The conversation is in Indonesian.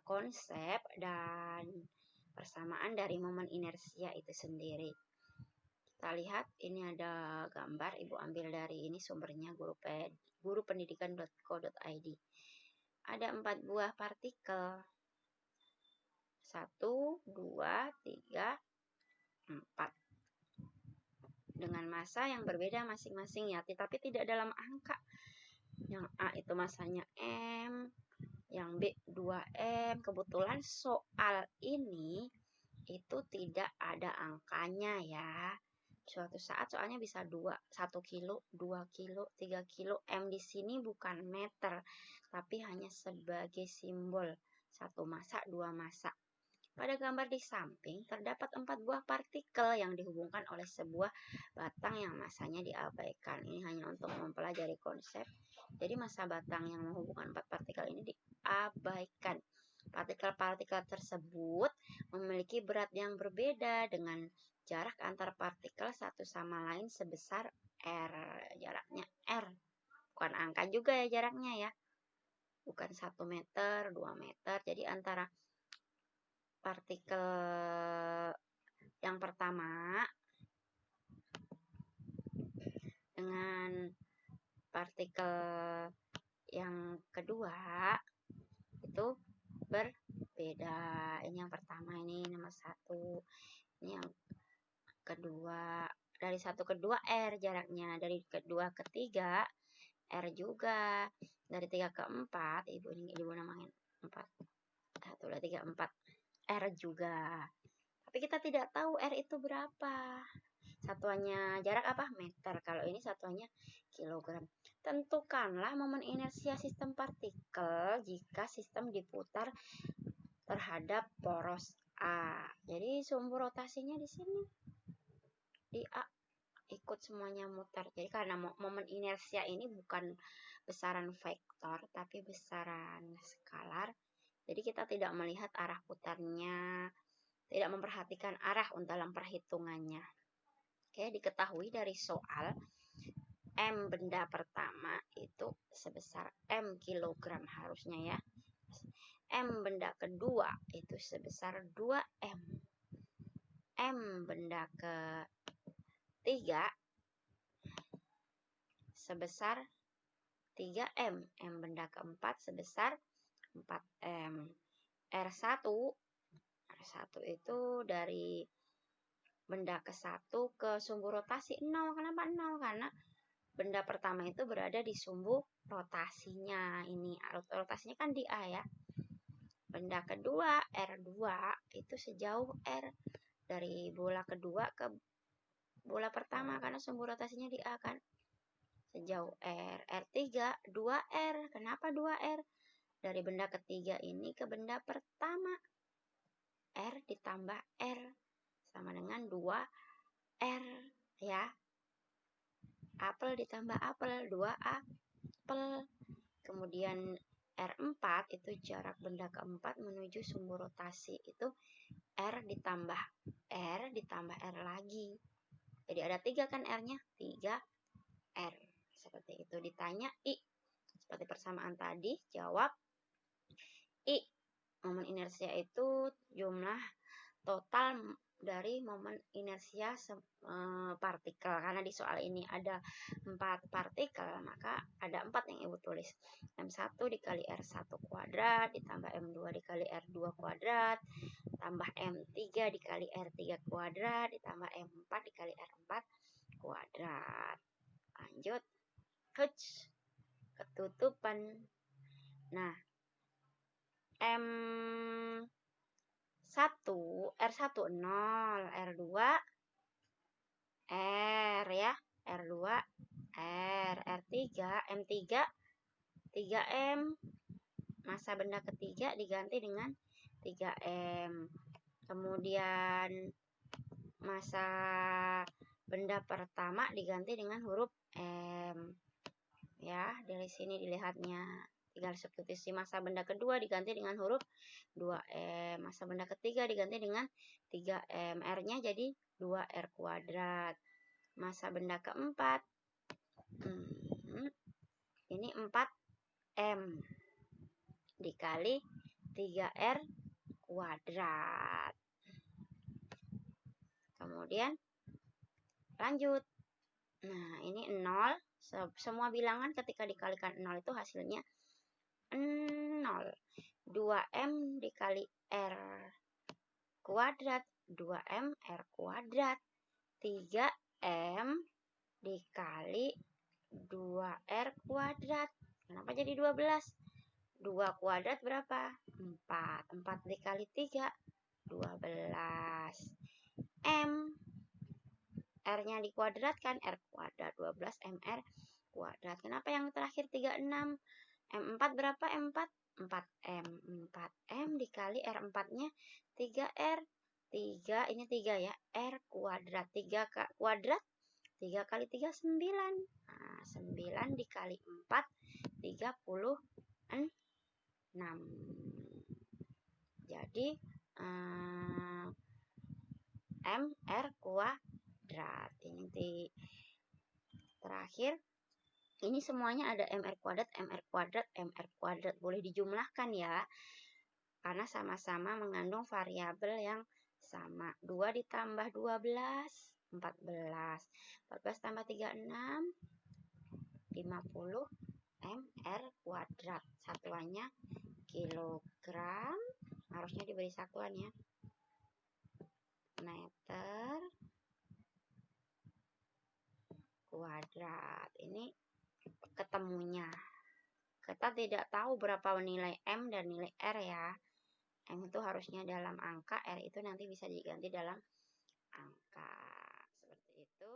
konsep dan persamaan dari momen inersia itu sendiri. Kita lihat ini ada gambar, Ibu ambil dari ini sumbernya gurupendidikan.co.id. Ada 4 buah partikel. 1, 2, 3, 4. Dengan massa yang berbeda masing-masing ya, tetapi tidak dalam angka. Yang A itu massanya M, yang B 2M. Kebetulan soal ini itu tidak ada angkanya ya. Suatu saat soalnya bisa 1 kilo, 2 kilo, 3 kilo. M di sini bukan meter, tapi hanya sebagai simbol 1 massa, 2 massa. Pada gambar di samping terdapat 4 buah partikel yang dihubungkan oleh sebuah batang yang massanya diabaikan. Ini hanya untuk mempelajari konsep. Jadi massa batang yang menghubungkan 4 partikel ini diabaikan. Partikel-partikel tersebut memiliki berat yang berbeda dengan jarak antar partikel satu sama lain sebesar R. Jaraknya R. Bukan angka juga ya jaraknya ya. Bukan 1 meter, 2 meter. Jadi antara partikel yang pertama dengan partikel yang kedua itu berbeda. Ini yang pertama, ini nomor 1. Ini yang kedua. Dari 1 ke 2 R jaraknya. Dari kedua ke 3 R juga. Dari 3 ke 4 ibu namain 4. 1, 2, 3, 4 R juga. Tapi kita tidak tahu R itu berapa. Satuannya jarak apa? Meter. Kalau ini satuannya kilogram. Tentukanlah momen inersia sistem partikel jika sistem diputar terhadap poros A. Jadi sumbu rotasinya di sini di A ikut semuanya muter. Jadi karena momen inersia ini bukan besaran vektor tapi besaran skalar. Jadi kita tidak melihat arah putarnya, tidak memperhatikan arah dalam perhitungannya. Oke, diketahui dari soal M benda pertama itu sebesar M kilogram harusnya ya. M benda kedua itu sebesar 2M. M benda ketiga sebesar 3M. M benda keempat sebesar 4M. R1 itu dari benda ke-1 ke sumbu rotasi 0. Kenapa 0? Karena benda pertama itu berada di sumbu rotasinya. Ini rotasinya kan di A ya. Benda kedua R2 itu sejauh R dari bola kedua ke bola pertama karena sumbu rotasinya di A kan. Sejauh R. R3 2R. Kenapa 2R? Dari benda ketiga ini ke benda pertama. R ditambah R sama dengan 2R ya. Apel ditambah apel, 2 apel. Kemudian R4 itu jarak benda keempat menuju sumbu rotasi. Itu R ditambah R lagi. Jadi ada 3 kan R-nya? 3R. Seperti itu. Ditanya I. Seperti persamaan tadi, jawab I. Momen inersia itu jumlah total dari momen inersia partikel. Karena di soal ini ada 4 partikel, maka ada 4 yang ibu tulis. M1 dikali R1 kuadrat, ditambah M2 dikali R2 kuadrat, tambah M3 dikali R3 kuadrat, ditambah M4 dikali R4 kuadrat. Lanjut. Ketutupan. Nah, R1 0, R2 R ya, R2 R, R3 M3 3M. Massa benda ketiga diganti dengan 3M. Kemudian massa benda pertama diganti dengan huruf M. Ya, dari sini dilihatnya. Tinggal substitusi massa benda kedua diganti dengan huruf 2M. Massa benda ketiga diganti dengan 3M. R-nya jadi 2R kuadrat. Massa benda keempat. Ini 4M. dikali 3R kuadrat. Kemudian lanjut. Nah, ini 0. Semua bilangan ketika dikalikan 0 itu hasilnya 0. 2M dikali R kuadrat, 2M R kuadrat. 3M dikali 2R kuadrat. Kenapa jadi 12? 2 kuadrat berapa? 4. 4 dikali 3, 12. M. R-nya dikuadratkan, R kuadrat. 12 MR kuadrat. Kenapa yang terakhir 36? M4 berapa? M4? 4M. 4M dikali R4-nya 3R. 3, ini 3 ya. R kuadrat. 3 kuadrat. 3 kali 3, 9. Nah, 9 dikali 4, 36. Jadi, MR kuadrat. Ini terakhir. Ini semuanya ada MR kuadrat, MR kuadrat, MR kuadrat. Boleh dijumlahkan ya. Karena sama-sama mengandung variabel yang sama. 2 ditambah 12, 14. 14 tambah 36, 50 MR kuadrat. Satuannya kilogram. Harusnya diberi satuan ya. Meter kuadrat. Ini ketemunya. Kita tidak tahu berapa nilai M dan nilai R ya. M itu harusnya dalam angka, R itu nanti bisa diganti dalam angka. Seperti itu.